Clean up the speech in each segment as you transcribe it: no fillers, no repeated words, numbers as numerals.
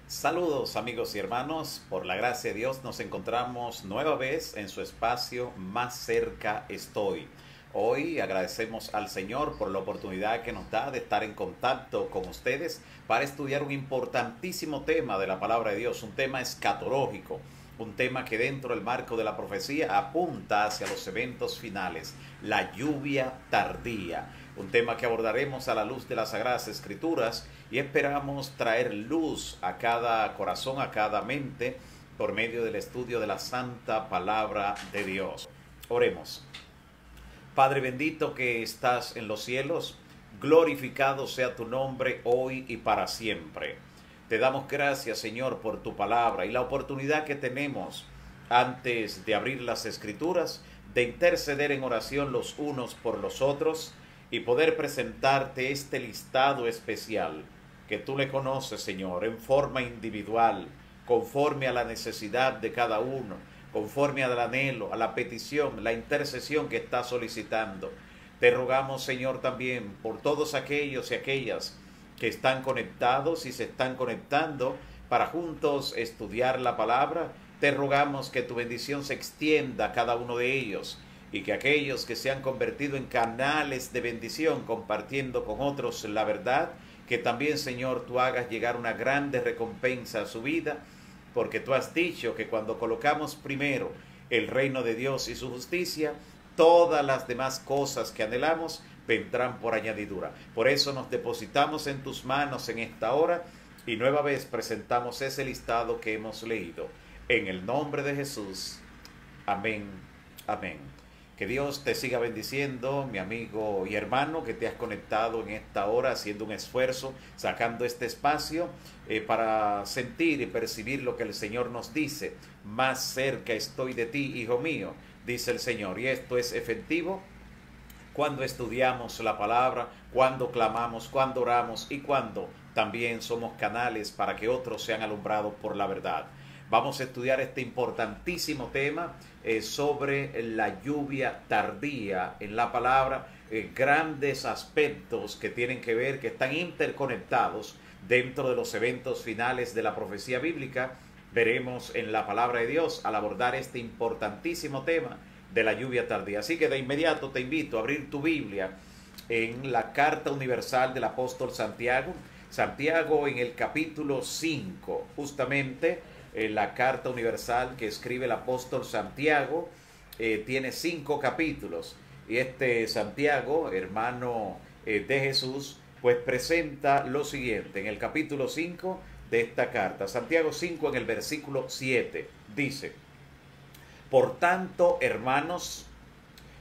Saludos amigos y hermanos, por la gracia de Dios nos encontramos nueva vez en su espacio Más cerca estoy. Hoy agradecemos al Señor por la oportunidad que nos da de estar en contacto con ustedes para estudiar un importantísimo tema de la palabra de Dios, un tema escatológico, un tema que dentro del marco de la profecía apunta hacia los eventos finales, la lluvia tardía. Un tema que abordaremos a la luz de las Sagradas Escrituras y esperamos traer luz a cada corazón, a cada mente, por medio del estudio de la Santa Palabra de Dios. Oremos. Padre bendito que estás en los cielos, glorificado sea tu nombre hoy y para siempre. Te damos gracias, Señor, por tu palabra y la oportunidad que tenemos antes de abrir las Escrituras, de interceder en oración los unos por los otros, y poder presentarte este listado especial que tú le conoces, Señor, en forma individual, conforme a la necesidad de cada uno, conforme al anhelo, a la petición, la intercesión que está solicitando. Te rogamos, Señor, también por todos aquellos y aquellas que están conectados y se están conectando para juntos estudiar la palabra. Te rogamos que tu bendición se extienda a cada uno de ellos, y que aquellos que se han convertido en canales de bendición compartiendo con otros la verdad, que también, Señor, tú hagas llegar una grande recompensa a su vida, porque tú has dicho que cuando colocamos primero el reino de Dios y su justicia, todas las demás cosas que anhelamos vendrán por añadidura. Por eso nos depositamos en tus manos en esta hora y nueva vez presentamos ese listado que hemos leído. En el nombre de Jesús. Amén. Amén. Que Dios te siga bendiciendo, mi amigo y hermano, que te has conectado en esta hora haciendo un esfuerzo, sacando este espacio para sentir y percibir lo que el Señor nos dice. Más cerca estoy de ti, hijo mío, dice el Señor. Y esto es efectivo cuando estudiamos la palabra, cuando clamamos, cuando oramos y cuando también somos canales para que otros sean alumbrados por la verdad. Vamos a estudiar este importantísimo tema sobre la lluvia tardía en la palabra, grandes aspectos que tienen que ver, que están interconectados dentro de los eventos finales de la profecía bíblica. Veremos en la palabra de Dios al abordar este importantísimo tema de la lluvia tardía. Así que de inmediato te invito a abrir tu Biblia en la Carta Universal del Apóstol Santiago. Santiago en el capítulo 5, justamente. La carta universal que escribe el apóstol Santiago tiene 5 capítulos, y este Santiago, hermano de Jesús, pues presenta lo siguiente en el capítulo 5 de esta carta. Santiago 5 en el versículo 7 dice: por tanto, hermanos,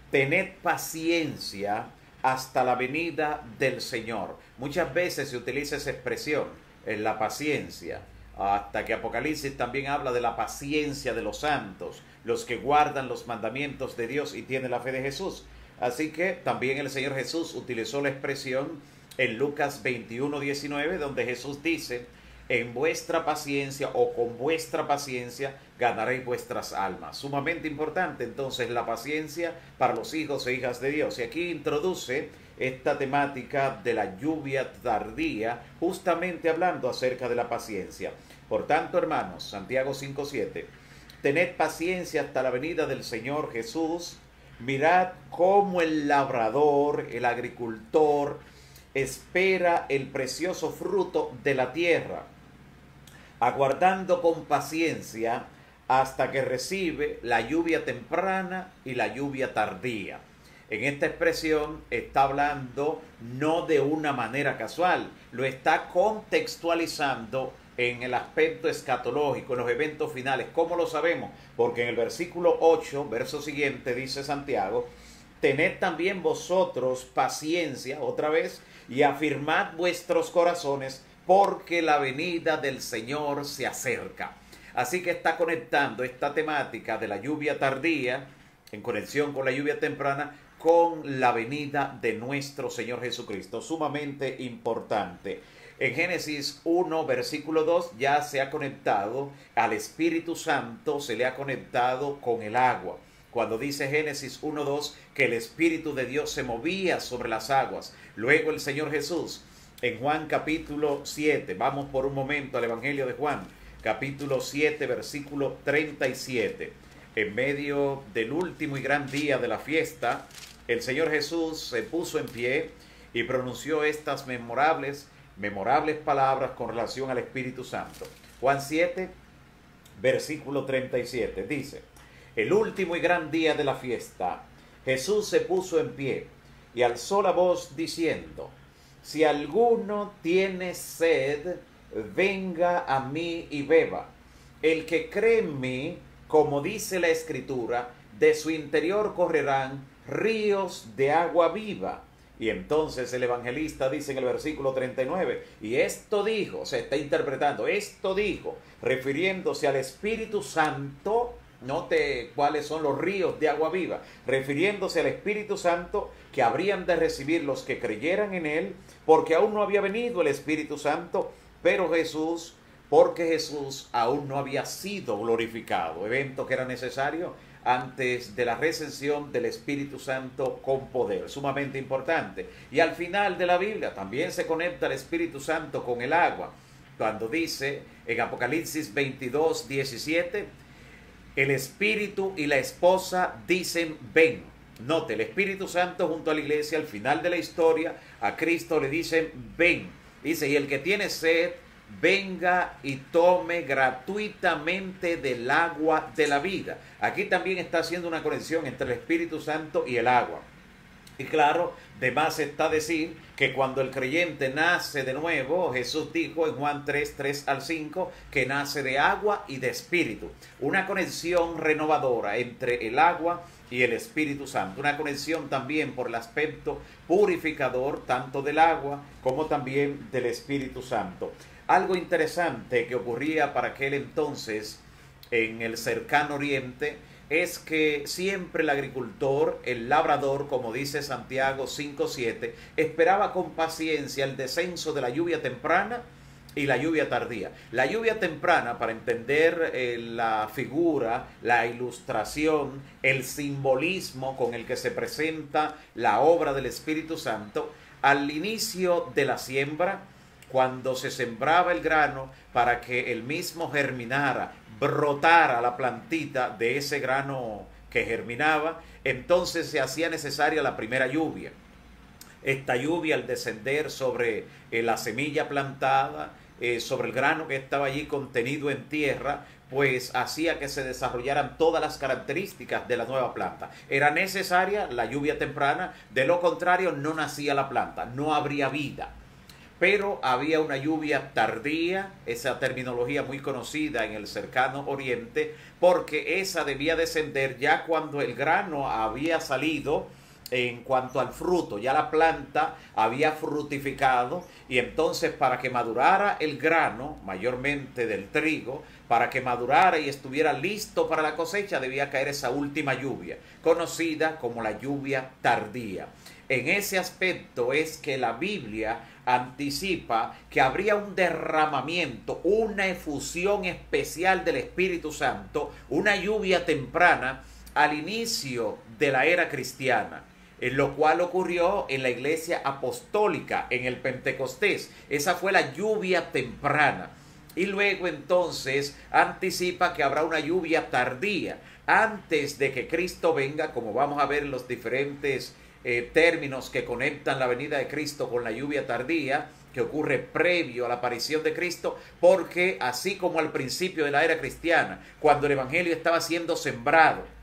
tened paciencia hasta la venida del Señor. Muchas veces se utiliza esa expresión, la paciencia, hasta que Apocalipsis también habla de la paciencia de los santos, los que guardan los mandamientos de Dios y tienen la fe de Jesús. Así que también el Señor Jesús utilizó la expresión en Lucas 21:19, donde Jesús dice: en vuestra paciencia o con vuestra paciencia ganaréis vuestras almas. Sumamente importante entonces la paciencia para los hijos e hijas de Dios. Y aquí introduce esta temática de la lluvia tardía, justamente hablando acerca de la paciencia. Por tanto, hermanos, Santiago 5:7, tened paciencia hasta la venida del Señor Jesús. Mirad cómo el labrador, el agricultor, espera el precioso fruto de la tierra, aguardando con paciencia hasta que recibe la lluvia temprana y la lluvia tardía. En esta expresión está hablando no de una manera casual, lo está contextualizando en el aspecto escatológico, en los eventos finales. ¿Cómo lo sabemos? Porque en el versículo 8, verso siguiente, dice Santiago: tened también vosotros paciencia, otra vez, y afirmad vuestros corazones, porque la venida del Señor se acerca. Así que está conectando esta temática de la lluvia tardía, en conexión con la lluvia temprana, con la venida de nuestro Señor Jesucristo. Sumamente importante. En Génesis 1, versículo 2, ya se ha conectado al Espíritu Santo, se le ha conectado con el agua. Cuando dice Génesis 1:2 que el Espíritu de Dios se movía sobre las aguas. Luego el Señor Jesús en Juan capítulo 7. Vamos por un momento al Evangelio de Juan, capítulo 7, versículo 37. En medio del último y gran día de la fiesta, el Señor Jesús se puso en pie y pronunció estas memorables palabras con relación al Espíritu Santo. Juan 7, versículo 37, dice: el último y gran día de la fiesta, Jesús se puso en pie y alzó la voz diciendo: si alguno tiene sed, venga a mí y beba. El que cree en mí, como dice la Escritura, de su interior correrán ríos de agua viva. Y entonces el evangelista dice en el versículo 39, y esto dijo, se está interpretando, esto dijo, refiriéndose al Espíritu Santo. Note cuáles son los ríos de agua viva, refiriéndose al Espíritu Santo que habrían de recibir los que creyeran en él, porque aún no había venido el Espíritu Santo, porque Jesús aún no había sido glorificado, evento que era necesario antes de la recensión del Espíritu Santo con poder, sumamente importante. Y al final de la Biblia también se conecta el Espíritu Santo con el agua, cuando dice en Apocalipsis 22, 17, el Espíritu y la esposa dicen ven. Note, el Espíritu Santo junto a la iglesia al final de la historia, a Cristo le dicen ven. Dice, y el que tiene sed, venga y tome gratuitamente del agua de la vida. Aquí también está haciendo una conexión entre el Espíritu Santo y el agua. Y claro, de más está decir que cuando el creyente nace de nuevo, Jesús dijo en Juan 3, 3 al 5, que nace de agua y de espíritu. Una conexión renovadora entre el agua y el Espíritu Santo. Una conexión también por el aspecto purificador, tanto del agua como también del Espíritu Santo. Algo interesante que ocurría para aquel entonces en el cercano oriente es que siempre el agricultor, el labrador, como dice Santiago 5:7, esperaba con paciencia el descenso de la lluvia temprana y la lluvia tardía. La lluvia temprana, para entender la figura, la ilustración, el simbolismo con el que se presenta la obra del Espíritu Santo, al inicio de la siembra, cuando se sembraba el grano para que el mismo germinara, brotara la plantita de ese grano que germinaba, entonces se hacía necesaria la primera lluvia. Esta lluvia, al descender sobre la semilla plantada, sobre el grano que estaba allí contenido en tierra, pues hacía que se desarrollaran todas las características de la nueva planta. Era necesaria la lluvia temprana, de lo contrario no nacía la planta, no habría vida. Pero había una lluvia tardía, esa terminología muy conocida en el cercano oriente, porque esa debía descender ya cuando el grano había salido en cuanto al fruto, ya la planta había frutificado, y entonces para que madurara el grano, mayormente del trigo, para que madurara y estuviera listo para la cosecha, debía caer esa última lluvia, conocida como la lluvia tardía. En ese aspecto es que la Biblia anticipa que habría un derramamiento, una efusión especial del Espíritu Santo, una lluvia temprana al inicio de la era cristiana, en lo cual ocurrió en la iglesia apostólica, en el Pentecostés. Esa fue la lluvia temprana. Y luego entonces anticipa que habrá una lluvia tardía antes de que Cristo venga, como vamos a ver en los diferentes términos que conectan la venida de Cristo con la lluvia tardía, que ocurre previo a la aparición de Cristo, porque así como al principio de la era cristiana, cuando el evangelio estaba siendo sembrado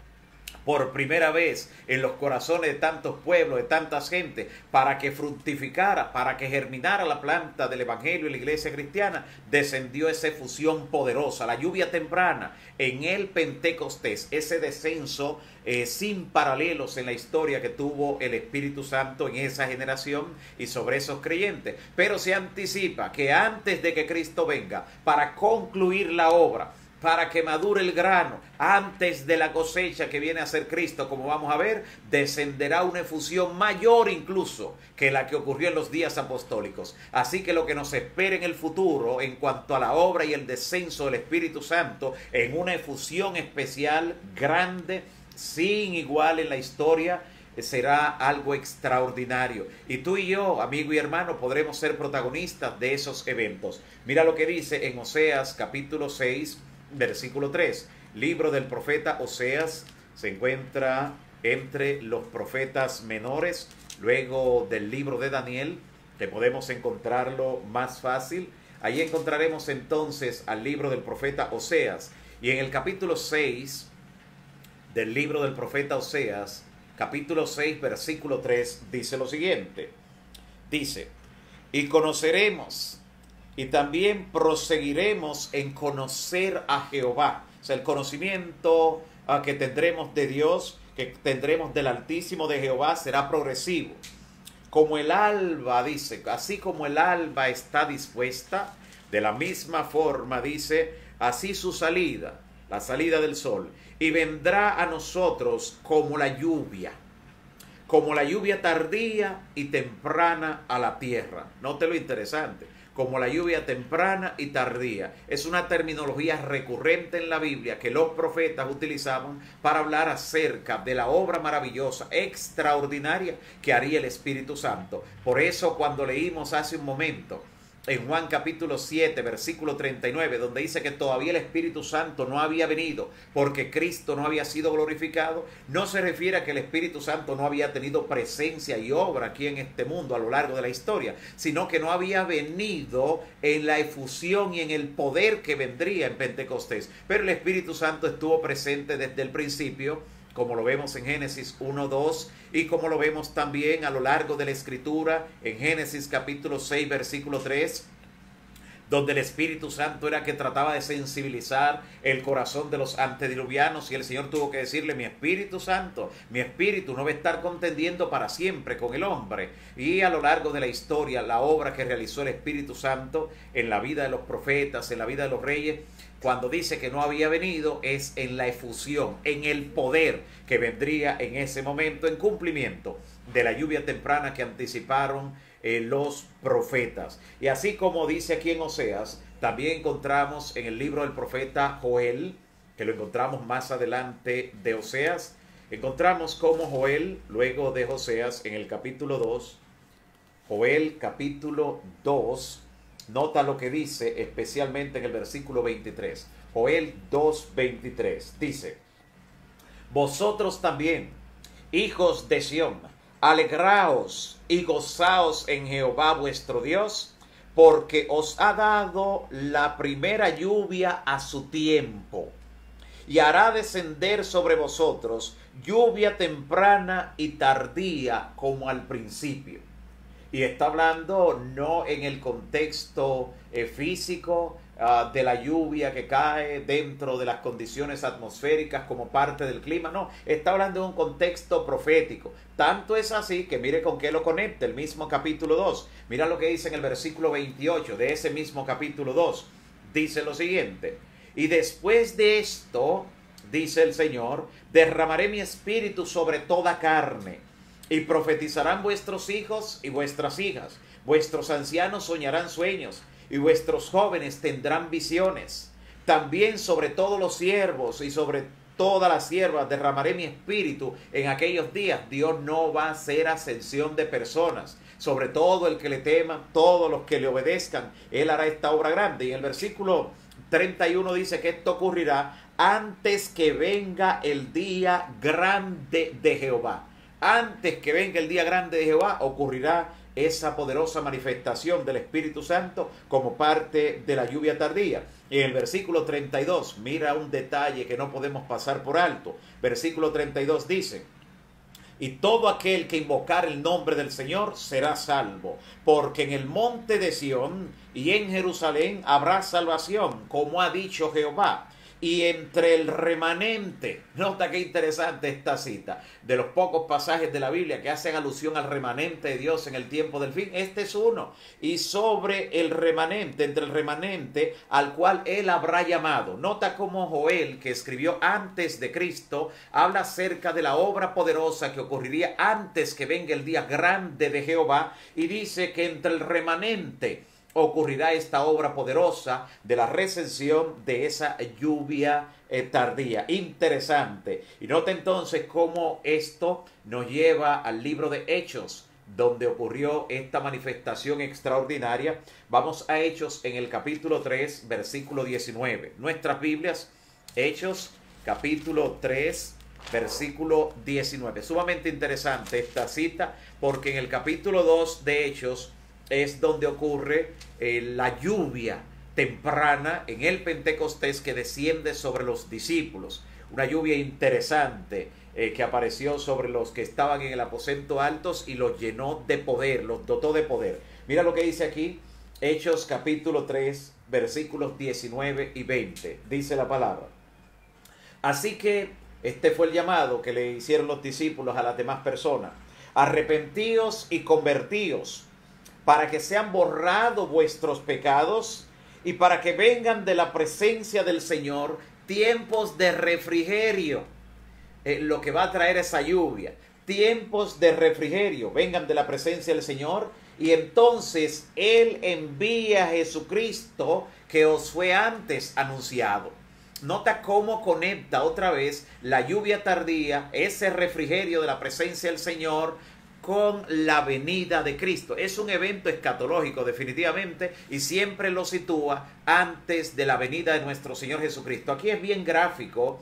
por primera vez en los corazones de tantos pueblos, de tantas gente, para que fructificara, para que germinara la planta del evangelio y la iglesia cristiana, descendió esa efusión poderosa, la lluvia temprana en el Pentecostés, ese descenso sin paralelos en la historia que tuvo el Espíritu Santo en esa generación y sobre esos creyentes. Pero se anticipa que antes de que Cristo venga, para concluir la obra, para que madure el grano, antes de la cosecha que viene a ser Cristo, como vamos a ver, descenderá una efusión mayor incluso que la que ocurrió en los días apostólicos. Así que lo que nos espera en el futuro en cuanto a la obra y el descenso del Espíritu Santo, en una efusión especial, grande, sin igual en la historia, será algo extraordinario. Y tú y yo, amigo y hermano, podremos ser protagonistas de esos eventos. Mira lo que dice en Oseas capítulo 6, versículo 3. Libro del profeta Oseas se encuentra entre los profetas menores, luego del libro de Daniel, que podemos encontrarlo más fácil. Ahí encontraremos entonces al libro del profeta Oseas. Y en el capítulo 6 del libro del profeta Oseas, capítulo 6, versículo 3, dice lo siguiente. Dice, y conoceremos y también proseguiremos en conocer a Jehová. O sea, el conocimiento que tendremos de Dios, que tendremos del Altísimo de Jehová, será progresivo. Como el alba, dice, así como el alba está dispuesta, de la misma forma, dice, así su salida, la salida del sol, y vendrá a nosotros como la lluvia tardía y temprana a la tierra. Note lo interesante, como la lluvia temprana y tardía. Es una terminología recurrente en la Biblia que los profetas utilizaban para hablar acerca de la obra maravillosa, extraordinaria que haría el Espíritu Santo. Por eso cuando leímos hace un momento en Juan capítulo 7, versículo 39, donde dice que todavía el Espíritu Santo no había venido porque Cristo no había sido glorificado, no se refiere a que el Espíritu Santo no había tenido presencia y obra aquí en este mundo a lo largo de la historia, sino que no había venido en la efusión y en el poder que vendría en Pentecostés. Pero el Espíritu Santo estuvo presente desde el principio, como lo vemos en Génesis 1, 2, y como lo vemos también a lo largo de la Escritura, en Génesis capítulo 6, versículo 3, donde el Espíritu Santo era que trataba de sensibilizar el corazón de los antediluvianos, y el Señor tuvo que decirle, mi Espíritu Santo, mi Espíritu no va a estar contendiendo para siempre con el hombre. Y a lo largo de la historia, la obra que realizó el Espíritu Santo en la vida de los profetas, en la vida de los reyes, cuando dice que no había venido, es en la efusión, en el poder que vendría en ese momento, en cumplimiento de la lluvia temprana que anticiparon los profetas. Y así como dice aquí en Oseas, también encontramos en el libro del profeta Joel, que lo encontramos más adelante de Oseas, encontramos como Joel, luego de Oseas, en el capítulo 2, Joel capítulo 2, nota lo que dice especialmente en el versículo 23. Joel 2:23 dice, vosotros también, hijos de Sión, alegraos y gozaos en Jehová vuestro Dios, porque os ha dado la primera lluvia a su tiempo, y hará descender sobre vosotros lluvia temprana y tardía como al principio. Y está hablando no en el contexto físico de la lluvia que cae dentro de las condiciones atmosféricas como parte del clima, no, está hablando de un contexto profético. Tanto es así que mire con qué lo conecta el mismo capítulo 2. Mira lo que dice en el versículo 28 de ese mismo capítulo 2. Dice lo siguiente, y después de esto, dice el Señor, derramaré mi espíritu sobre toda carne, y profetizarán vuestros hijos y vuestras hijas, vuestros ancianos soñarán sueños, y vuestros jóvenes tendrán visiones. También sobre todos los siervos y sobre todas las siervas derramaré mi espíritu en aquellos días. Dios no va a hacer ascensión de personas. Sobre todo el que le tema, todos los que le obedezcan, Él hará esta obra grande. Y en el versículo 31 dice que esto ocurrirá antes que venga el día grande de Jehová. Antes que venga el día grande de Jehová ocurrirá esa poderosa manifestación del Espíritu Santo como parte de la lluvia tardía. Y en el versículo 32, mira un detalle que no podemos pasar por alto. Versículo 32 dice, y todo aquel que invocar el nombre del Señor será salvo, porque en el monte de Sión y en Jerusalén habrá salvación, como ha dicho Jehová. Y entre el remanente, nota qué interesante esta cita, de los pocos pasajes de la Biblia que hacen alusión al remanente de Dios en el tiempo del fin, este es uno. Y sobre el remanente, entre el remanente al cual Él habrá llamado. Nota cómo Joel, que escribió antes de Cristo, habla acerca de la obra poderosa que ocurriría antes que venga el día grande de Jehová, y dice que entre el remanente ocurrirá esta obra poderosa de la recensión de esa lluvia tardía. Interesante. Y nota entonces cómo esto nos lleva al libro de Hechos, donde ocurrió esta manifestación extraordinaria. Vamos a Hechos en el capítulo 3, versículo 19. Nuestras Biblias, Hechos, capítulo 3, versículo 19. Sumamente interesante esta cita, porque en el capítulo 2 de Hechos es donde ocurre la lluvia temprana en el Pentecostés que desciende sobre los discípulos. Una lluvia interesante que apareció sobre los que estaban en el aposento altos y los llenó de poder, los dotó de poder. Mira lo que dice aquí, Hechos capítulo 3, versículos 19 y 20. Dice la palabra: así que este fue el llamado que le hicieron los discípulos a las demás personas. Arrepentíos y convertíos, para que sean borrados vuestros pecados y para que vengan de la presencia del Señor tiempos de refrigerio. Lo que va a traer esa lluvia, tiempos de refrigerio, vengan de la presencia del Señor, y entonces Él envía a Jesucristo que os fue antes anunciado. Nota cómo conecta otra vez la lluvia tardía, ese refrigerio de la presencia del Señor, con la venida de Cristo. Es un evento escatológico definitivamente, y siempre lo sitúa antes de la venida de nuestro Señor Jesucristo. Aquí es bien gráfico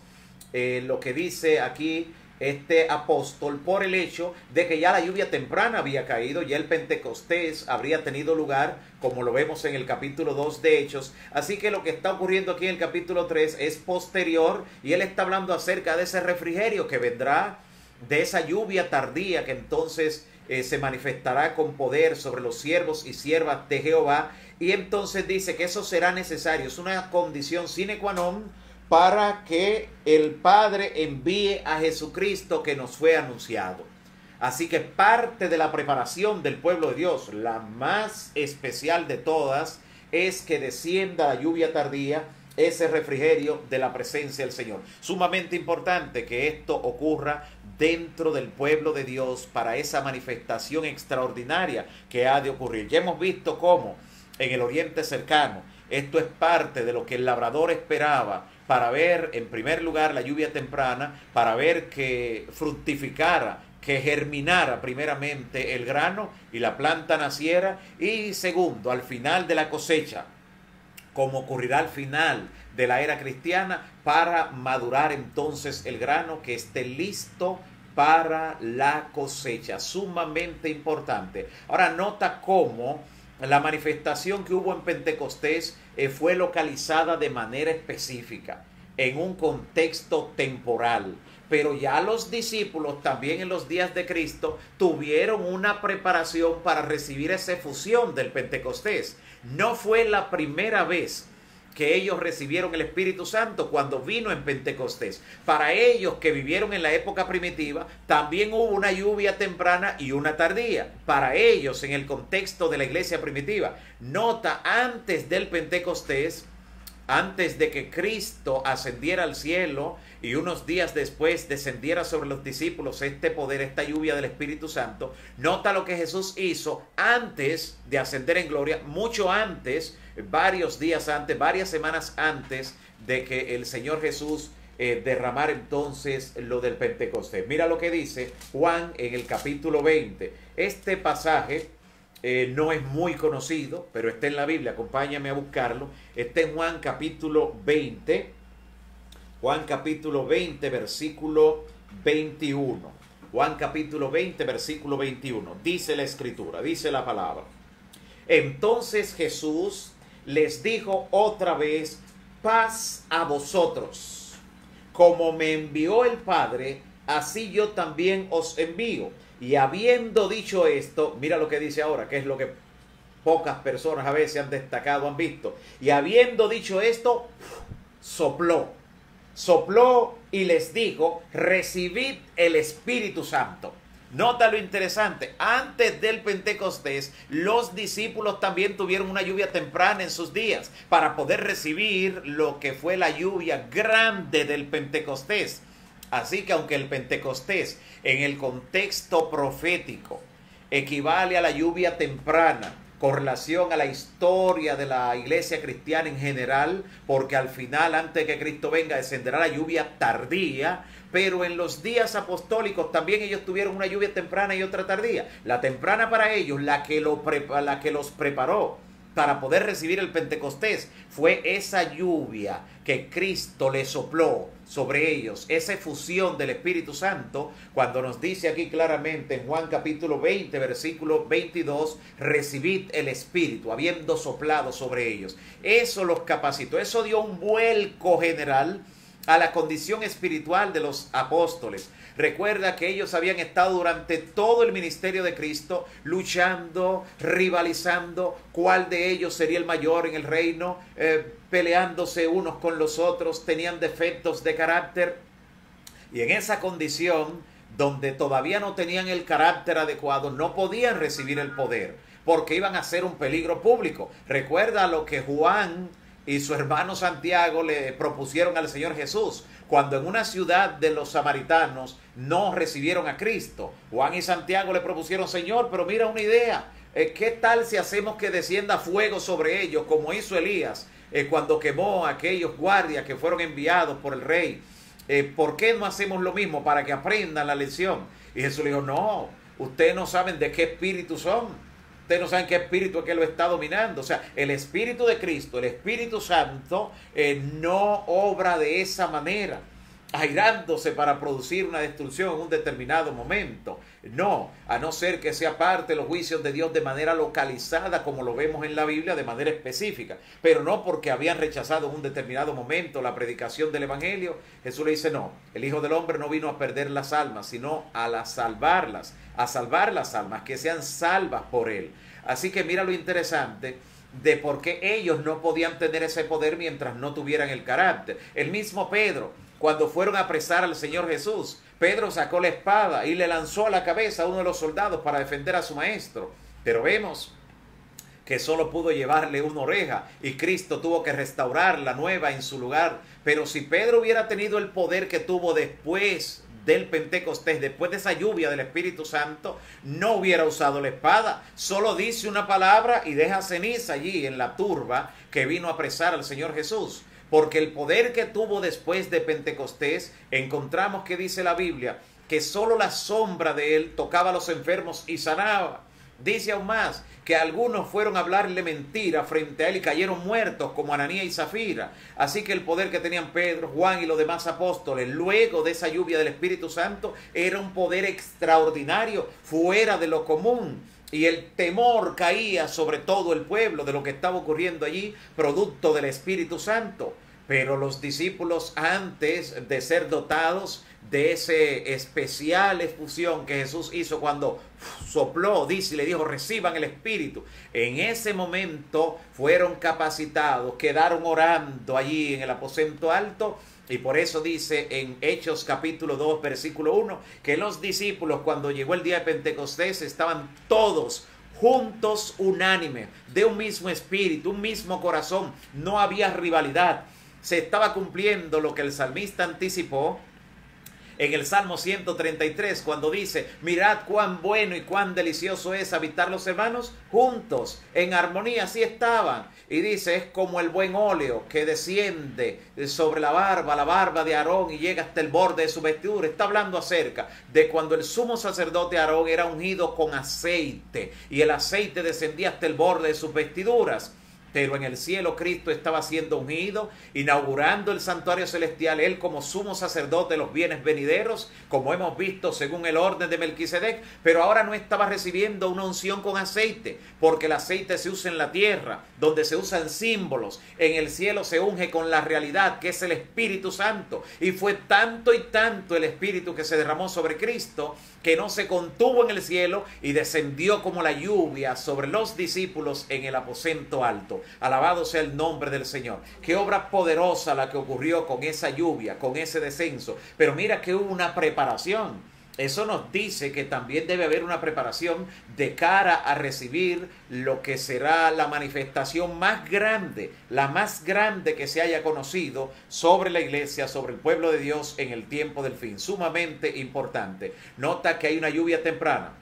lo que dice aquí este apóstol, por el hecho de que ya la lluvia temprana había caído, ya el Pentecostés habría tenido lugar, como lo vemos en el capítulo 2 de Hechos. Así que lo que está ocurriendo aquí en el capítulo 3 es posterior, y él está hablando acerca de ese refrigerio que vendrá, de esa lluvia tardía que entonces se manifestará con poder sobre los siervos y siervas de Jehová. Y entonces dice que eso será necesario, es una condición sine qua non para que el Padre envíe a Jesucristo que nos fue anunciado. Así que parte de la preparación del pueblo de Dios, la más especial de todas, es que descienda la lluvia tardía, ese refrigerio de la presencia del Señor. Sumamente importante que esto ocurra dentro del pueblo de Dios para esa manifestación extraordinaria que ha de ocurrir. Ya hemos visto cómo en el Oriente Cercano esto es parte de lo que el labrador esperaba para ver, en primer lugar, la lluvia temprana, para ver que fructificara, que germinara primeramente el grano y la planta naciera, y segundo, al final de la cosecha, como ocurrirá al final de la era cristiana, para madurar entonces el grano que esté listo para la cosecha. Sumamente importante. Ahora nota cómo la manifestación que hubo en Pentecostés fue localizada de manera específica, en un contexto temporal. Pero ya los discípulos también en los días de Cristo tuvieron una preparación para recibir esa efusión del Pentecostés. No fue la primera vez que ellos recibieron el Espíritu Santo cuando vino en Pentecostés. Para ellos que vivieron en la época primitiva, también hubo una lluvia temprana y una tardía. Para ellos, en el contexto de la iglesia primitiva, nota, antes del Pentecostés, antes de que Cristo ascendiera al cielo y unos días después descendiera sobre los discípulos este poder, esta lluvia del Espíritu Santo, nota lo que Jesús hizo antes de ascender en gloria, mucho antes, varios días antes, varias semanas antes de que el Señor Jesús derramara entonces lo del Pentecostés. Mira lo que dice Juan en el capítulo 20. Este pasaje no es muy conocido, pero está en la Biblia, acompáñame a buscarlo. Está en Juan capítulo 20, Juan capítulo 20, versículo 21. Juan capítulo 20, versículo 21. Dice la Escritura, dice la palabra: entonces Jesús les dijo otra vez: paz a vosotros. Como me envió el Padre, así yo también os envío. Y habiendo dicho esto, mira lo que dice ahora, que es lo que pocas personas a veces han destacado, han visto. Y habiendo dicho esto, sopló y les dijo: recibid el Espíritu Santo. Nota lo interesante, antes del Pentecostés, los discípulos también tuvieron una lluvia temprana en sus días para poder recibir lo que fue la lluvia grande del Pentecostés. Así que aunque el Pentecostés en el contexto profético equivale a la lluvia temprana con relación a la historia de la iglesia cristiana en general, porque al final, antes de que Cristo venga, descenderá la lluvia tardía. Pero en los días apostólicos también ellos tuvieron una lluvia temprana y otra tardía. La temprana para ellos, la que los preparó para poder recibir el Pentecostés, fue esa lluvia que Cristo le sopló sobre ellos, esa efusión del Espíritu Santo, cuando nos dice aquí claramente en Juan capítulo 20, versículo 22, recibid el Espíritu, habiendo soplado sobre ellos. Eso los capacitó, eso dio un vuelco general a la condición espiritual de los apóstoles. Recuerda que ellos habían estado durante todo el ministerio de Cristo luchando, rivalizando, cuál de ellos sería el mayor en el reino, peleándose unos con los otros, tenían defectos de carácter. Y en esa condición, donde todavía no tenían el carácter adecuado, no podían recibir el poder, porque iban a ser un peligro público. Recuerda lo que Juan y su hermano Santiago le propusieron al Señor Jesús cuando en una ciudad de los samaritanos no recibieron a Cristo. Juan y Santiago le propusieron: Señor, pero mira una idea, ¿qué tal si hacemos que descienda fuego sobre ellos, como hizo Elías cuando quemó a aquellos guardias que fueron enviados por el rey? ¿Por qué no hacemos lo mismo para que aprendan la lección? Y Jesús le dijo: no, ustedes no saben de qué espíritu son. Ustedes no saben qué espíritu es que lo está dominando. O sea, el Espíritu de Cristo, el Espíritu Santo, no obra de esa manera, airándose para producir una destrucción en un determinado momento. No, a no ser que sea parte de los juicios de Dios de manera localizada, como lo vemos en la Biblia, de manera específica. Pero no porque habían rechazado en un determinado momento la predicación del Evangelio. Jesús le dice: no, el Hijo del Hombre no vino a perder las almas, sino a salvarlas, a salvar las almas, que sean salvas por Él. Así que mira lo interesante de por qué ellos no podían tener ese poder mientras no tuvieran el carácter. El mismo Pedro, cuando fueron a apresar al Señor Jesús, Pedro sacó la espada y le lanzó a la cabeza a uno de los soldados para defender a su maestro. Pero vemos que solo pudo llevarle una oreja y Cristo tuvo que restaurar la nueva en su lugar. Pero si Pedro hubiera tenido el poder que tuvo después del Pentecostés, después de esa lluvia del Espíritu Santo, no hubiera usado la espada. Solo dice una palabra y deja ceniza allí en la turba que vino a apresar al Señor Jesús. Porque el poder que tuvo después de Pentecostés, encontramos que dice la Biblia que solo la sombra de él tocaba a los enfermos y sanaba. Dice aún más que algunos fueron a hablarle mentira frente a él y cayeron muertos, como Ananías y Zafira. Así que el poder que tenían Pedro, Juan y los demás apóstoles luego de esa lluvia del Espíritu Santo era un poder extraordinario, fuera de lo común. Y el temor caía sobre todo el pueblo de lo que estaba ocurriendo allí, producto del Espíritu Santo. Pero los discípulos, antes de ser dotados de ese especial efusión que Jesús hizo cuando sopló, dice y le dijo: reciban el Espíritu, en ese momento fueron capacitados, quedaron orando allí en el aposento alto. Y por eso dice en Hechos capítulo 2 versículo 1 que los discípulos, cuando llegó el día de Pentecostés, estaban todos juntos, unánimes, de un mismo espíritu, un mismo corazón. No había rivalidad. Se estaba cumpliendo lo que el salmista anticipó en el Salmo 133, cuando dice: mirad cuán bueno y cuán delicioso es habitar los hermanos juntos, en armonía. Así estaban. Y dice: es como el buen óleo que desciende sobre la barba de Aarón y llega hasta el borde de su vestidura. Está hablando acerca de cuando el sumo sacerdote Aarón era ungido con aceite y el aceite descendía hasta el borde de sus vestiduras. Pero en el cielo Cristo estaba siendo ungido, inaugurando el santuario celestial, él como sumo sacerdote de los bienes venideros, como hemos visto según el orden de Melquisedec. Pero ahora no estaba recibiendo una unción con aceite, porque el aceite se usa en la tierra, donde se usan símbolos. En el cielo se unge con la realidad, que es el Espíritu Santo. Y fue tanto y tanto el Espíritu que se derramó sobre Cristo, que no se contuvo en el cielo y descendió como la lluvia sobre los discípulos en el aposento alto. Alabado sea el nombre del Señor. Qué obra poderosa la que ocurrió con esa lluvia, con ese descenso. Pero mira que hubo una preparación. Eso nos dice que también debe haber una preparación de cara a recibir lo que será la manifestación más grande, la más grande que se haya conocido sobre la iglesia, sobre el pueblo de Dios en el tiempo del fin. Sumamente importante. Nota que hay una lluvia temprana,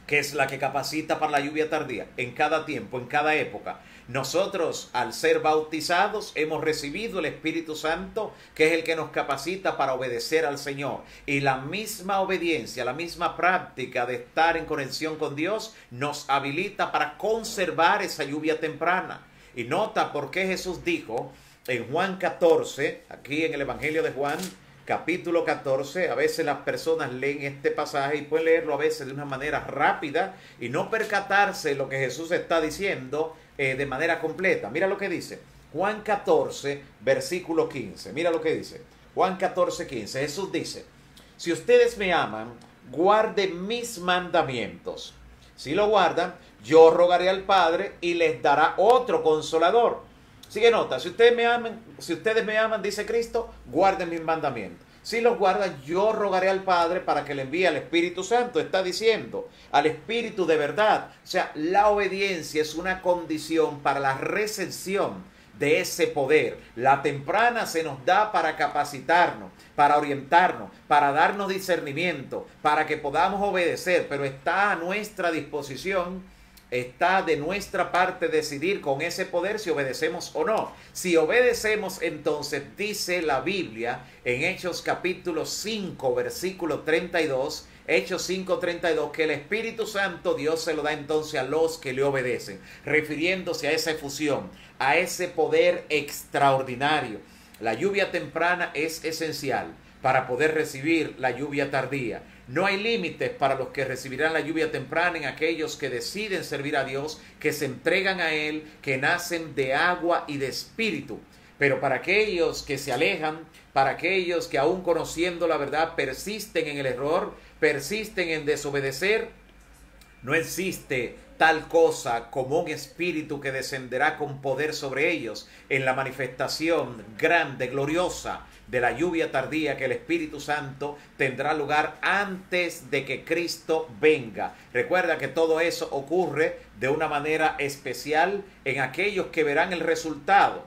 que es la que capacita para la lluvia tardía, en cada tiempo, en cada época. Nosotros, al ser bautizados, hemos recibido el Espíritu Santo, que es el que nos capacita para obedecer al Señor. Y la misma obediencia, la misma práctica de estar en conexión con Dios, nos habilita para conservar esa lluvia temprana. Y nota por qué Jesús dijo en Juan 14, aquí en el Evangelio de Juan, capítulo 14, a veces las personas leen este pasaje y pueden leerlo a veces de una manera rápida y no percatarse de lo que Jesús está diciendo de manera completa. Mira lo que dice Juan 14, versículo 15. Mira lo que dice Juan 14, 15. Jesús dice: si ustedes me aman, guarden mis mandamientos. Si lo guardan, yo rogaré al Padre y les dará otro consolador. Sigue nota, si ustedes me aman, dice Cristo, guarden mis mandamientos. Si los guardan, yo rogaré al Padre para que le envíe al Espíritu Santo. Está diciendo, al Espíritu de verdad. O sea, la obediencia es una condición para la recepción de ese poder. La temprana se nos da para capacitarnos, para orientarnos, para darnos discernimiento, para que podamos obedecer, pero está a nuestra disposición. Está de nuestra parte decidir con ese poder si obedecemos o no. Si obedecemos, entonces dice la Biblia en Hechos capítulo 5, versículo 32, Hechos 5, 32, que el Espíritu Santo Dios se lo da entonces a los que le obedecen, refiriéndose a esa efusión, a ese poder extraordinario. La lluvia temprana es esencial para poder recibir la lluvia tardía. No hay límites para los que recibirán la lluvia temprana en aquellos que deciden servir a Dios, que se entregan a Él, que nacen de agua y de espíritu. Pero para aquellos que se alejan, para aquellos que aún conociendo la verdad persisten en el error, persisten en desobedecer, no existe tal cosa como un espíritu que descenderá con poder sobre ellos en la manifestación grande, gloriosa de la lluvia tardía, que el Espíritu Santo tendrá lugar antes de que Cristo venga. Recuerda que todo eso ocurre de una manera especial en aquellos que verán el resultado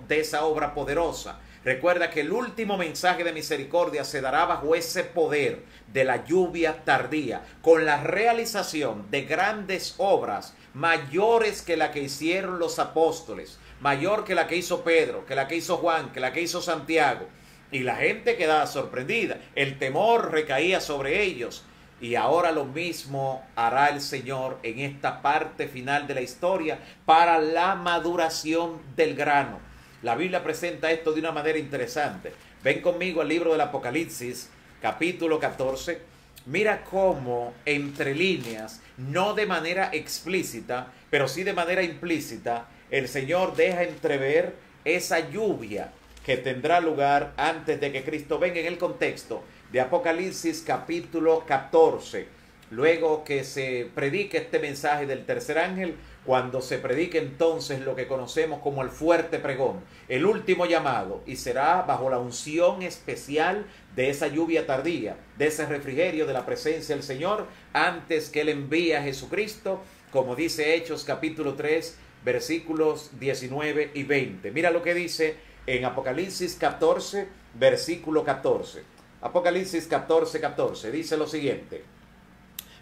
de esa obra poderosa. Recuerda que el último mensaje de misericordia se dará bajo ese poder de la lluvia tardía, con la realización de grandes obras mayores que la que hicieron los apóstoles, mayor que la que hizo Pedro, que la que hizo Juan, que la que hizo Santiago. Y la gente quedaba sorprendida, el temor recaía sobre ellos. Y ahora lo mismo hará el Señor en esta parte final de la historia para la maduración del grano. La Biblia presenta esto de una manera interesante. Ven conmigo al libro del Apocalipsis, capítulo 14. Mira cómo, entre líneas, no de manera explícita, pero sí de manera implícita, el Señor deja entrever esa lluvia que tendrá lugar antes de que Cristo venga, en el contexto de Apocalipsis capítulo 14. Luego que se predique este mensaje del tercer ángel, cuando se predique entonces lo que conocemos como el fuerte pregón, el último llamado, y será bajo la unción especial de esa lluvia tardía, de ese refrigerio de la presencia del Señor, antes que Él envíe a Jesucristo, como dice Hechos capítulo 3, versículos 19 y 20. Mira lo que dice en Apocalipsis 14, versículo 14. Apocalipsis 14, 14. Dice lo siguiente: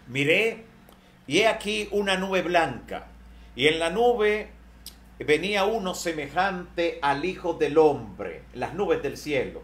miré, y he aquí una nube blanca, y en la nube venía uno semejante al Hijo del Hombre, las nubes del cielo,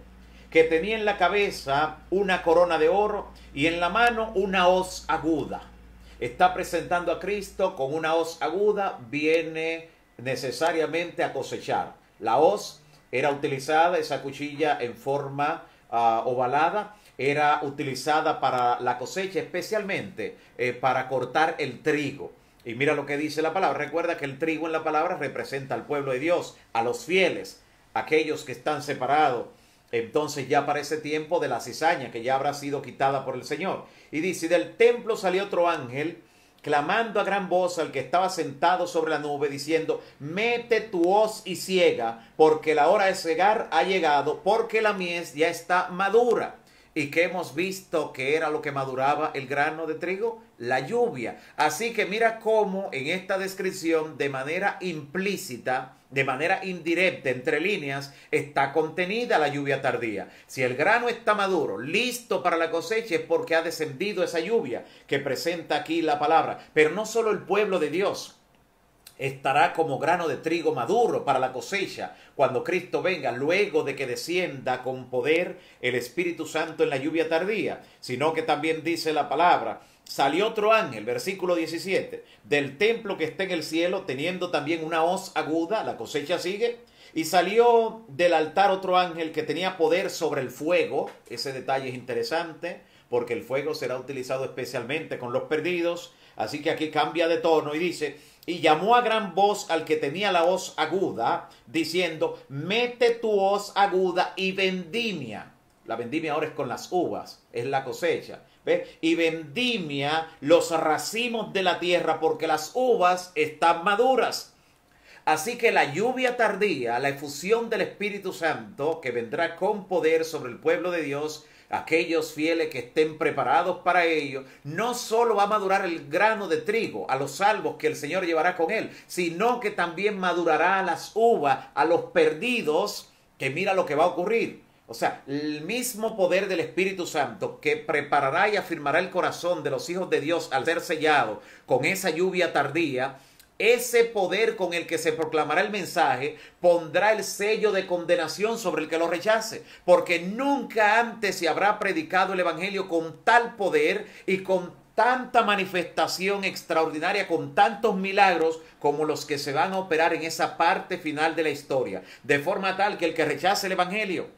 que tenía en la cabeza una corona de oro y en la mano una hoz aguda. Está presentando a Cristo con una hoz aguda, viene necesariamente a cosechar. La hoz era utilizada, esa cuchilla en forma ovalada, era utilizada para la cosecha, especialmente para cortar el trigo. Y mira lo que dice la palabra. Recuerda que el trigo en la palabra representa al pueblo de Dios, a los fieles, aquellos que están separados entonces ya para ese tiempo de la cizaña, que ya habrá sido quitada por el Señor. Y dice: del templo salió otro ángel, clamando a gran voz al que estaba sentado sobre la nube, diciendo: mete tu hoz y ciega, porque la hora de cegar ha llegado, porque la mies ya está madura. ¿Y qué hemos visto que era lo que maduraba el grano de trigo? La lluvia. Así que mira cómo en esta descripción, de manera implícita, de manera indirecta, entre líneas, está contenida la lluvia tardía. Si el grano está maduro, listo para la cosecha, es porque ha descendido esa lluvia que presenta aquí la palabra. Pero no solo el pueblo de Dios estará como grano de trigo maduro para la cosecha cuando Cristo venga, luego de que descienda con poder el Espíritu Santo en la lluvia tardía, sino que también dice la palabra: salió otro ángel, versículo 17, del templo que está en el cielo, teniendo también una hoz aguda. La cosecha sigue. Y salió del altar otro ángel que tenía poder sobre el fuego. Ese detalle es interesante, porque el fuego será utilizado especialmente con los perdidos. Así que aquí cambia de tono y dice: y llamó a gran voz al que tenía la hoz aguda, diciendo: mete tu hoz aguda y vendimia. La vendimia ahora es con las uvas, es la cosecha. ¿Ves? Y vendimia los racimos de la tierra, porque las uvas están maduras. Así que la lluvia tardía, la efusión del Espíritu Santo, que vendrá con poder sobre el pueblo de Dios, aquellos fieles que estén preparados para ello, no solo va a madurar el grano de trigo a los salvos que el Señor llevará con él, sino que también madurará las uvas a los perdidos, que mira lo que va a ocurrir. O sea, el mismo poder del Espíritu Santo que preparará y afirmará el corazón de los hijos de Dios al ser sellado con esa lluvia tardía, ese poder con el que se proclamará el mensaje pondrá el sello de condenación sobre el que lo rechace, porque nunca antes se habrá predicado el evangelio con tal poder y con tanta manifestación extraordinaria, con tantos milagros como los que se van a operar en esa parte final de la historia, de forma tal que el que rechace el evangelio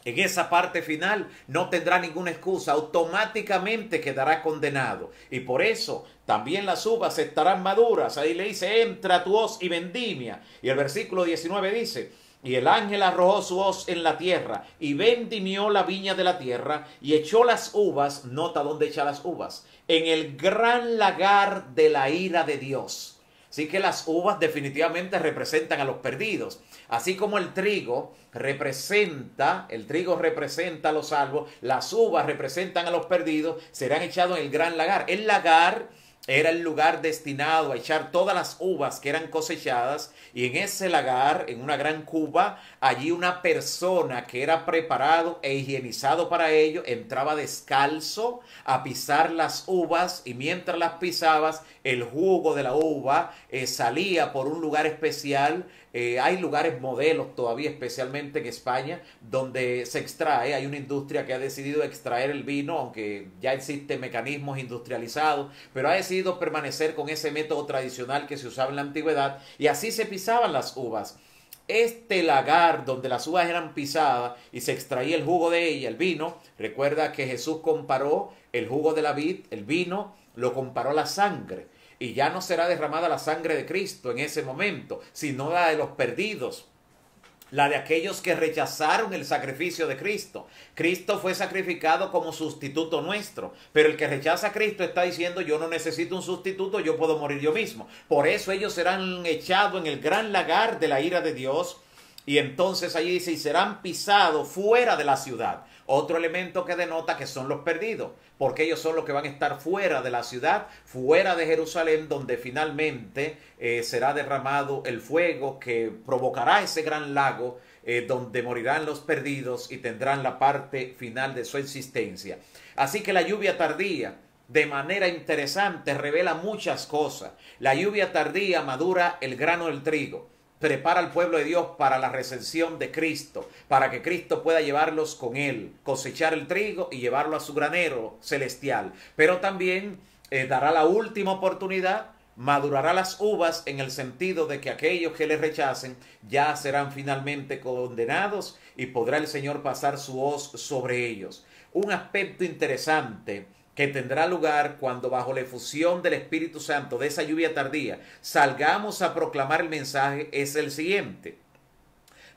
en esa parte final no tendrá ninguna excusa, automáticamente quedará condenado. Y por eso también las uvas estarán maduras. Ahí le dice: entra tu hoz y vendimia. Y el versículo 19 dice: y el ángel arrojó su hoz en la tierra y vendimió la viña de la tierra y echó las uvas, nota dónde echa las uvas, en el gran lagar de la ira de Dios. Así que las uvas definitivamente representan a los perdidos. Así como el trigo representa a los salvos, las uvas representan a los perdidos, serán echados en el gran lagar. El lagar era el lugar destinado a echar todas las uvas que eran cosechadas, y en ese lagar, en una gran cuba, allí una persona que era preparado e higienizado para ello entraba descalzo a pisar las uvas, y mientras las pisabas el jugo de la uva salía por un lugar especial. Hay lugares modelos todavía, especialmente en España, donde se extrae. Hay una industria que ha decidido extraer el vino, aunque ya existen mecanismos industrializados, pero ha decidido permanecer con ese método tradicional que se usaba en la antigüedad, y así se pisaban las uvas. Este lagar donde las uvas eran pisadas y se extraía el jugo de ella, el vino, recuerda que Jesús comparó el jugo de la vid, el vino, lo comparó a la sangre. Y ya no será derramada la sangre de Cristo en ese momento, sino la de los perdidos, la de aquellos que rechazaron el sacrificio de Cristo. Cristo fue sacrificado como sustituto nuestro, pero el que rechaza a Cristo está diciendo: yo no necesito un sustituto, yo puedo morir yo mismo. Por eso ellos serán echados en el gran lagar de la ira de Dios. Y entonces allí dice: y serán pisados fuera de la ciudad. Otro elemento que denota que son los perdidos, porque ellos son los que van a estar fuera de la ciudad, fuera de Jerusalén, donde finalmente será derramado el fuego que provocará ese gran lago, donde morirán los perdidos y tendrán la parte final de su existencia. Así que la lluvia tardía, de manera interesante, revela muchas cosas. La lluvia tardía madura el grano del trigo, prepara al pueblo de Dios para la recensión de Cristo, para que Cristo pueda llevarlos con él, cosechar el trigo y llevarlo a su granero celestial. Pero también dará la última oportunidad, madurará las uvas, en el sentido de que aquellos que le rechacen ya serán finalmente condenados y podrá el Señor pasar su hoz sobre ellos. Un aspecto interesante que tendrá lugar cuando, bajo la efusión del Espíritu Santo, de esa lluvia tardía, salgamos a proclamar el mensaje, es el siguiente: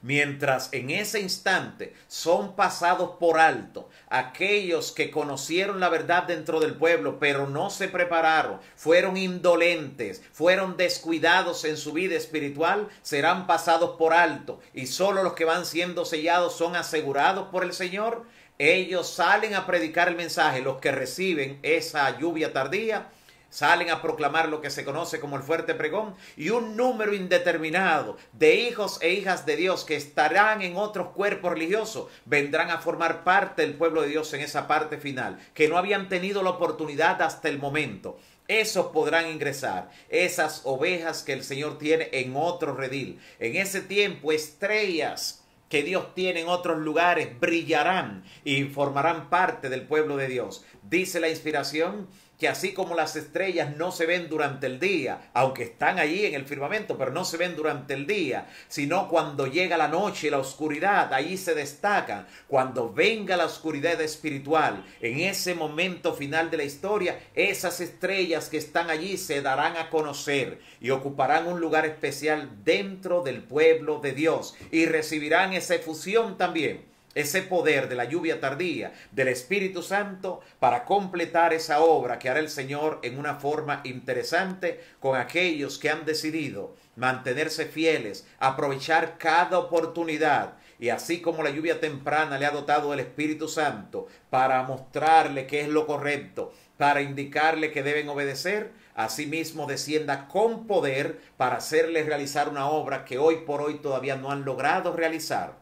mientras en ese instante son pasados por alto aquellos que conocieron la verdad dentro del pueblo, pero no se prepararon, fueron indolentes, fueron descuidados en su vida espiritual, serán pasados por alto, y solo los que van siendo sellados son asegurados por el Señor. Ellos salen a predicar el mensaje, los que reciben esa lluvia tardía, salen a proclamar lo que se conoce como el fuerte pregón, y un número indeterminado de hijos e hijas de Dios que estarán en otros cuerpos religiosos vendrán a formar parte del pueblo de Dios en esa parte final, que no habían tenido la oportunidad hasta el momento. Esos podrán ingresar, esas ovejas que el Señor tiene en otro redil. En ese tiempo, estrellas que Dios tiene en otros lugares brillarán y formarán parte del pueblo de Dios. Dice la inspiración que así como las estrellas no se ven durante el día, aunque están allí en el firmamento, pero no se ven durante el día, sino cuando llega la noche y la oscuridad, allí se destacan. Cuando venga la oscuridad espiritual, en ese momento final de la historia, esas estrellas que están allí se darán a conocer y ocuparán un lugar especial dentro del pueblo de Dios y recibirán esa efusión también, ese poder de la lluvia tardía del Espíritu Santo para completar esa obra que hará el Señor en una forma interesante con aquellos que han decidido mantenerse fieles, aprovechar cada oportunidad, y así como la lluvia temprana le ha dotado del Espíritu Santo para mostrarle qué es lo correcto, para indicarle que deben obedecer, asimismo descienda con poder para hacerles realizar una obra que hoy por hoy todavía no han logrado realizar.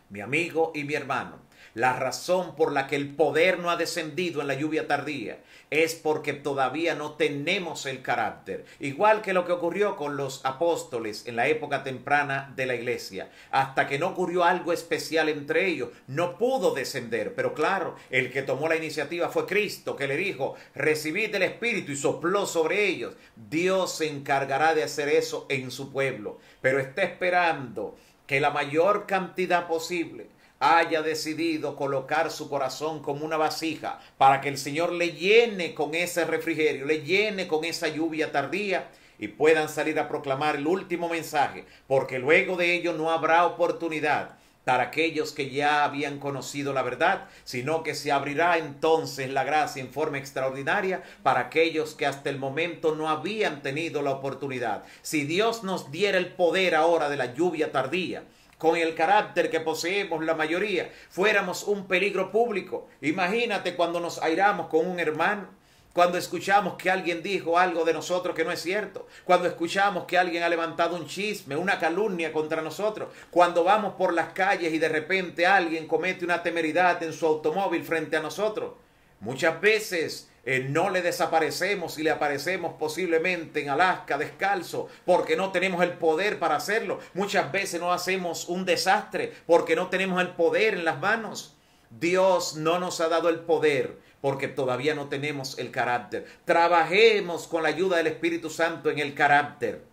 Mi amigo y mi hermano, la razón por la que el poder no ha descendido en la lluvia tardía es porque todavía no tenemos el carácter. Igual que lo que ocurrió con los apóstoles en la época temprana de la iglesia. Hasta que no ocurrió algo especial entre ellos, no pudo descender. Pero claro, el que tomó la iniciativa fue Cristo, que le dijo, recibid el Espíritu, y sopló sobre ellos. Dios se encargará de hacer eso en su pueblo, pero está esperando que la mayor cantidad posible haya decidido colocar su corazón como una vasija para que el Señor le llene con ese refrigerio, le llene con esa lluvia tardía y puedan salir a proclamar el último mensaje, porque luego de ello no habrá oportunidad para aquellos que ya habían conocido la verdad, sino que se abrirá entonces la gracia en forma extraordinaria para aquellos que hasta el momento no habían tenido la oportunidad. Si Dios nos diera el poder ahora de la lluvia tardía, con el carácter que poseemos la mayoría, fuéramos un peligro público. Imagínate cuando nos airamos con un hermano, cuando escuchamos que alguien dijo algo de nosotros que no es cierto, cuando escuchamos que alguien ha levantado un chisme, una calumnia contra nosotros, cuando vamos por las calles y de repente alguien comete una temeridad en su automóvil frente a nosotros. Muchas veces no le desaparecemos y le aparecemos posiblemente en Alaska descalzo porque no tenemos el poder para hacerlo. Muchas veces no hacemos un desastre porque no tenemos el poder en las manos. Dios no nos ha dado el poder porque todavía no tenemos el carácter. Trabajemos con la ayuda del Espíritu Santo en el carácter.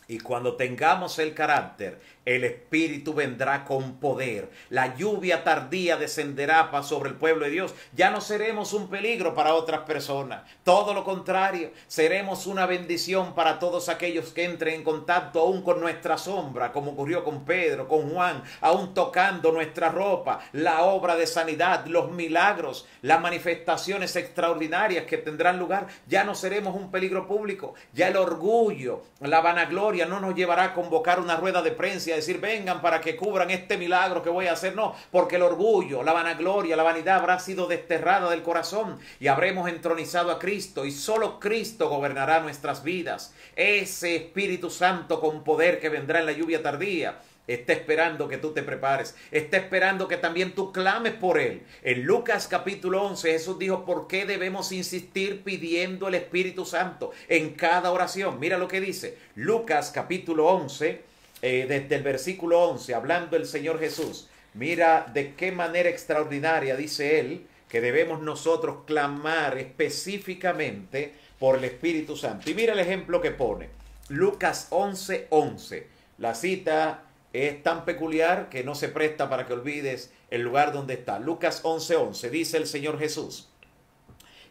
Y cuando tengamos el carácter, el Espíritu vendrá con poder. La lluvia tardía descenderá sobre el pueblo de Dios. Ya no seremos un peligro para otras personas. Todo lo contrario, seremos una bendición para todos aquellos que entren en contacto aún con nuestra sombra, como ocurrió con Pedro, con Juan, aún tocando nuestra ropa. La obra de sanidad, los milagros, las manifestaciones extraordinarias que tendrán lugar. Ya no seremos un peligro público. Ya el orgullo, la vanagloria no nos llevará a convocar una rueda de prensa y a decir vengan para que cubran este milagro que voy a hacer. No, porque el orgullo, la vanagloria, la vanidad habrá sido desterrada del corazón y habremos entronizado a Cristo y solo Cristo gobernará nuestras vidas. Ese Espíritu Santo con poder que vendrá en la lluvia tardía está esperando que tú te prepares, está esperando que también tú clames por Él. En Lucas capítulo 11 Jesús dijo por qué debemos insistir pidiendo el Espíritu Santo en cada oración. Mira lo que dice Lucas capítulo 11, desde el versículo 11, hablando el Señor Jesús. Mira de qué manera extraordinaria dice Él que debemos nosotros clamar específicamente por el Espíritu Santo. Y mira el ejemplo que pone Lucas 11:11. La cita es tan peculiar que no se presta para que olvides el lugar donde está. Lucas 11:11 dice el Señor Jesús: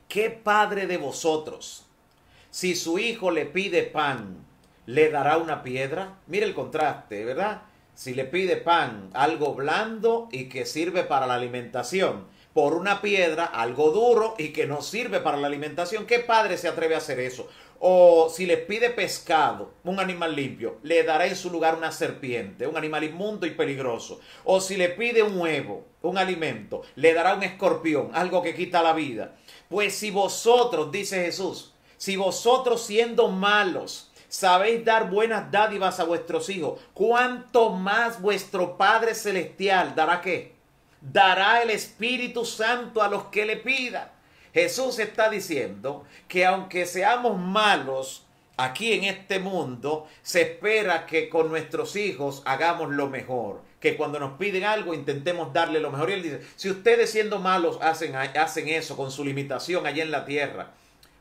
¿qué padre de vosotros, si su hijo le pide pan, le dará una piedra? Mira el contraste, ¿verdad? Si le pide pan, algo blando y que sirve para la alimentación, por una piedra, algo duro y que no sirve para la alimentación. ¿Qué padre se atreve a hacer eso? O si le pide pescado, un animal limpio, le dará en su lugar una serpiente, un animal inmundo y peligroso. O si le pide un huevo, un alimento, le dará un escorpión, algo que quita la vida. Pues si vosotros, dice Jesús, si vosotros siendo malos sabéis dar buenas dádivas a vuestros hijos, ¿cuánto más vuestro Padre Celestial dará qué? Dará el Espíritu Santo a los que le pidan. Jesús está diciendo que aunque seamos malos aquí en este mundo, se espera que con nuestros hijos hagamos lo mejor. Que cuando nos piden algo intentemos darle lo mejor. Y Él dice, si ustedes siendo malos hacen eso con su limitación allá en la tierra,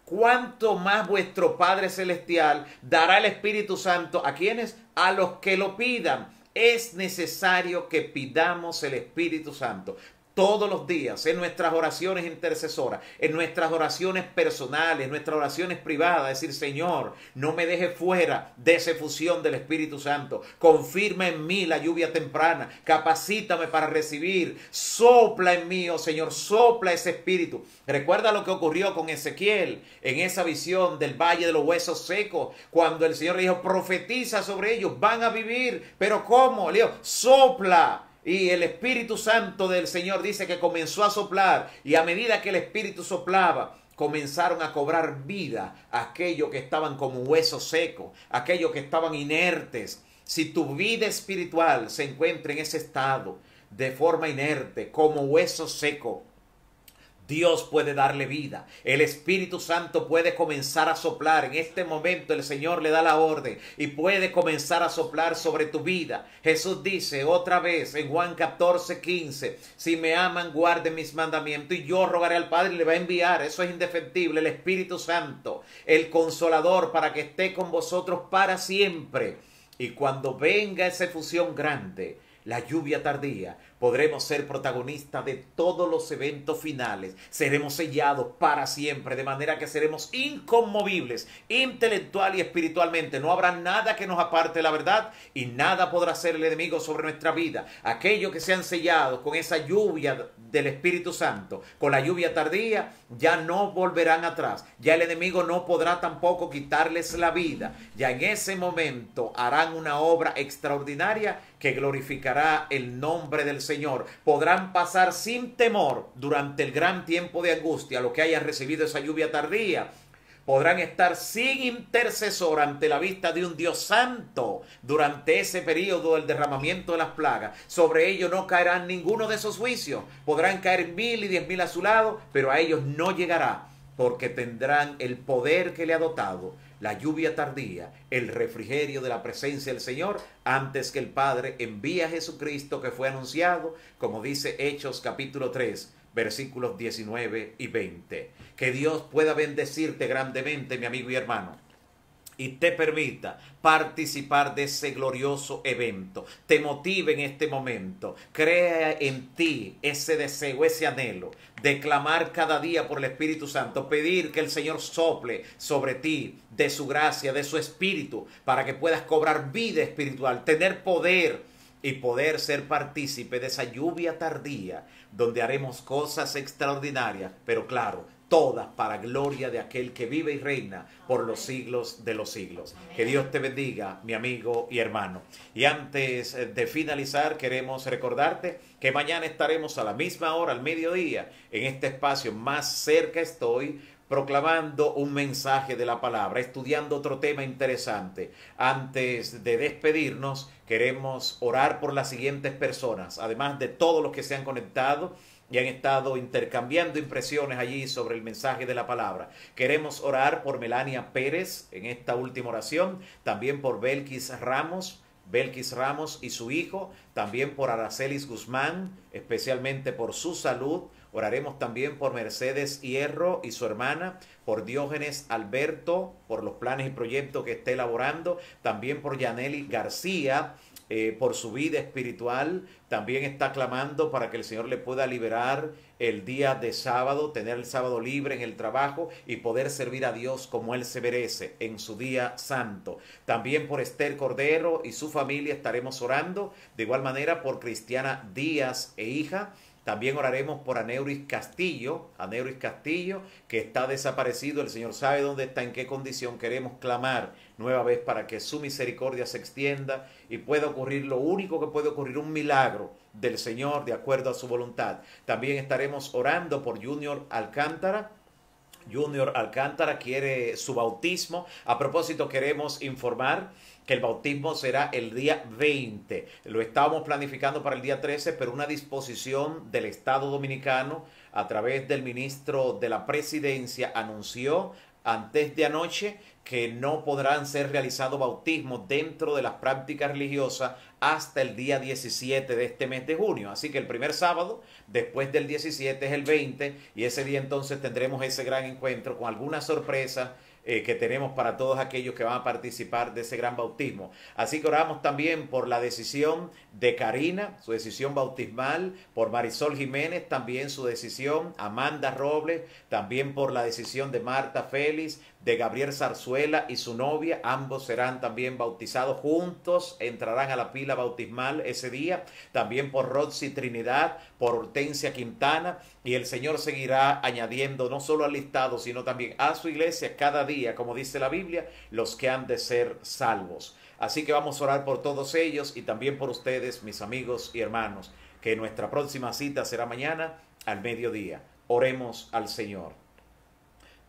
¿cuánto más vuestro Padre Celestial dará el Espíritu Santo a quienes? A los que lo pidan. Es necesario que pidamos el Espíritu Santo todos los días, en nuestras oraciones intercesoras, en nuestras oraciones personales, en nuestras oraciones privadas, decir, Señor, no me deje fuera de esa efusión del Espíritu Santo, confirma en mí la lluvia temprana, capacítame para recibir, sopla en mí, oh Señor, sopla ese Espíritu. Recuerda lo que ocurrió con Ezequiel en esa visión del valle de los huesos secos, cuando el Señor le dijo, profetiza sobre ellos, van a vivir, pero ¿cómo? Le dijo, sopla. Y el Espíritu Santo del Señor dice que comenzó a soplar, y a medida que el Espíritu soplaba, comenzaron a cobrar vida aquellos que estaban como huesos secos, aquellos que estaban inertes. Si tu vida espiritual se encuentra en ese estado, de forma inerte, como hueso seco, Dios puede darle vida. El Espíritu Santo puede comenzar a soplar. En este momento el Señor le da la orden y puede comenzar a soplar sobre tu vida. Jesús dice otra vez en Juan 14:15, si me aman, guarden mis mandamientos y yo rogaré al Padre y le va a enviar, eso es indefectible, el Espíritu Santo, el Consolador, para que esté con vosotros para siempre. Y cuando venga esa efusión grande, la lluvia tardía, podremos ser protagonistas de todos los eventos finales. Seremos sellados para siempre, de manera que seremos inconmovibles, intelectual y espiritualmente. No habrá nada que nos aparte de la verdad y nada podrá ser el enemigo sobre nuestra vida. Aquellos que sean sellados con esa lluvia del Espíritu Santo, con la lluvia tardía, ya no volverán atrás. Ya el enemigo no podrá tampoco quitarles la vida. Ya en ese momento harán una obra extraordinaria que glorificará el nombre del Señor. Podrán pasar sin temor durante el gran tiempo de angustia, lo que haya recibido esa lluvia tardía. Podrán estar sin intercesor ante la vista de un Dios santo durante ese periodo del derramamiento de las plagas. Sobre ellos no caerán ninguno de esos juicios. Podrán caer 1000 y 10.000 a su lado, pero a ellos no llegará, porque tendrán el poder que le ha dotado la lluvia tardía, el refrigerio de la presencia del Señor, antes que el Padre envíe a Jesucristo, que fue anunciado, como dice Hechos capítulo 3, versículos 19 y 20. Que Dios pueda bendecirte grandemente, mi amigo y hermano, y te permita participar de ese glorioso evento, te motive en este momento, crea en ti ese deseo, ese anhelo de clamar cada día por el Espíritu Santo, pedir que el Señor sople sobre ti de su gracia, de su Espíritu, para que puedas cobrar vida espiritual, tener poder y poder ser partícipe de esa lluvia tardía, donde haremos cosas extraordinarias, pero claro, todas para gloria de aquel que vive y reina por los siglos de los siglos. Que Dios te bendiga, mi amigo y hermano. Y antes de finalizar, queremos recordarte que mañana estaremos a la misma hora, al mediodía, en este espacio Más Cerca Estoy, proclamando un mensaje de la palabra, estudiando otro tema interesante. Antes de despedirnos, queremos orar por las siguientes personas, además de todos los que se han conectado y han estado intercambiando impresiones allí sobre el mensaje de la palabra. Queremos orar por Melania Pérez en esta última oración, también por Belkis Ramos y su hijo, también por Aracelis Guzmán, especialmente por su salud. Oraremos también por Mercedes Hierro y su hermana, por Diógenes Alberto, por los planes y proyectos que esté elaborando, también por Yaneli García, por su vida espiritual. También está clamando para que el Señor le pueda liberar el día de sábado, tener el sábado libre en el trabajo y poder servir a Dios como Él se merece en su día santo. También por Esther Cordero y su familia estaremos orando. De igual manera por Cristiana Díaz e hija, También oraremos por Aneuris Castillo, que está desaparecido. El Señor sabe dónde está, en qué condición. Queremos clamar nueva vez para que su misericordia se extienda y pueda ocurrir lo único que puede ocurrir, un milagro del Señor de acuerdo a su voluntad. También estaremos orando por Junior Alcántara. Junior Alcántara quiere su bautismo. A propósito, queremos informar que el bautismo será el día 20. Lo estábamos planificando para el día 13, pero una disposición del Estado Dominicano a través del ministro de la Presidencia anunció antes de anoche que no podrán ser realizados bautismos dentro de las prácticas religiosas hasta el día 17 de este mes de junio. Así que el primer sábado después del 17 es el 20 y ese día entonces tendremos ese gran encuentro con algunas sorpresas que tenemos para todos aquellos que van a participar de ese gran bautismo. Así que oramos también por la decisión de Karina, su decisión bautismal, por Marisol Jiménez, también su decisión, Amanda Robles, también por la decisión de Marta Félix, de Gabriel Zarzuela y su novia. Ambos serán también bautizados juntos, entrarán a la pila bautismal ese día. También por Roxy Trinidad, por Hortensia Quintana, y el Señor seguirá añadiendo no solo al listado, sino también a su iglesia cada día, como dice la Biblia, los que han de ser salvos. Así que vamos a orar por todos ellos y también por ustedes, mis amigos y hermanos, que nuestra próxima cita será mañana al mediodía. Oremos al Señor.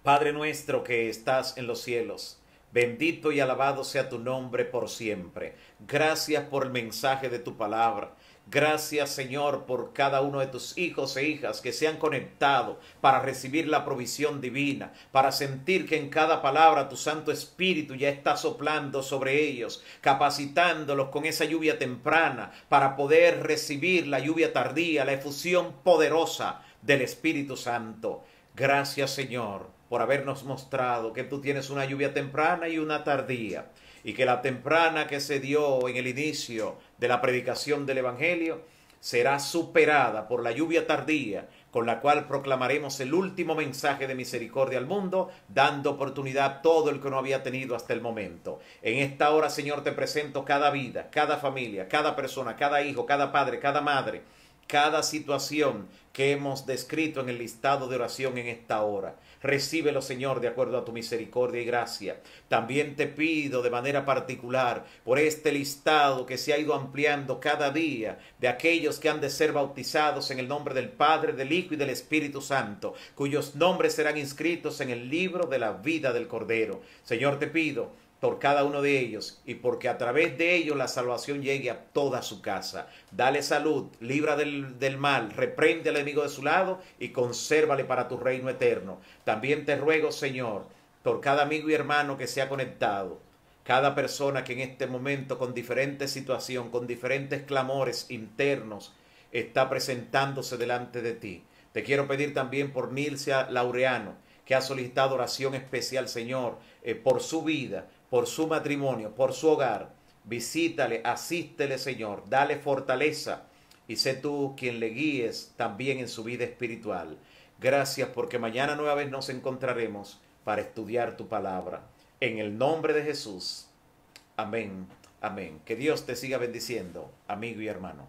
Padre nuestro que estás en los cielos, bendito y alabado sea tu nombre por siempre. Gracias por el mensaje de tu palabra. Gracias, Señor, por cada uno de tus hijos e hijas que se han conectado para recibir la provisión divina, para sentir que en cada palabra tu Santo Espíritu ya está soplando sobre ellos, capacitándolos con esa lluvia temprana para poder recibir la lluvia tardía, la efusión poderosa del Espíritu Santo. Gracias, Señor, por habernos mostrado que tú tienes una lluvia temprana y una tardía, y que la temprana que se dio en el inicio de la predicación del Evangelio será superada por la lluvia tardía, con la cual proclamaremos el último mensaje de misericordia al mundo, dando oportunidad a todo el que no había tenido hasta el momento. En esta hora, Señor, te presento cada vida, cada familia, cada persona, cada hijo, cada padre, cada madre, cada situación que hemos descrito en el listado de oración en esta hora. Recíbelo, Señor, de acuerdo a tu misericordia y gracia. También te pido de manera particular por este listado que se ha ido ampliando cada día de aquellos que han de ser bautizados en el nombre del Padre, del Hijo y del Espíritu Santo, cuyos nombres serán inscritos en el libro de la vida del Cordero. Señor, te pido por cada uno de ellos y porque a través de ellos la salvación llegue a toda su casa. Dale salud, libra del mal, reprende al enemigo de su lado y consérvale para tu reino eterno. También te ruego, Señor, por cada amigo y hermano que se ha conectado, cada persona que en este momento con diferente situación, con diferentes clamores internos, está presentándose delante de ti. Te quiero pedir también por Nilcia Laureano, que ha solicitado oración especial, Señor, por su vida, por su matrimonio, por su hogar. Visítale, asístele, Señor, dale fortaleza y sé tú quien le guíes también en su vida espiritual. Gracias porque mañana nueva vez nos encontraremos para estudiar tu palabra. En el nombre de Jesús. Amén. Amén. Que Dios te siga bendiciendo, amigo y hermano.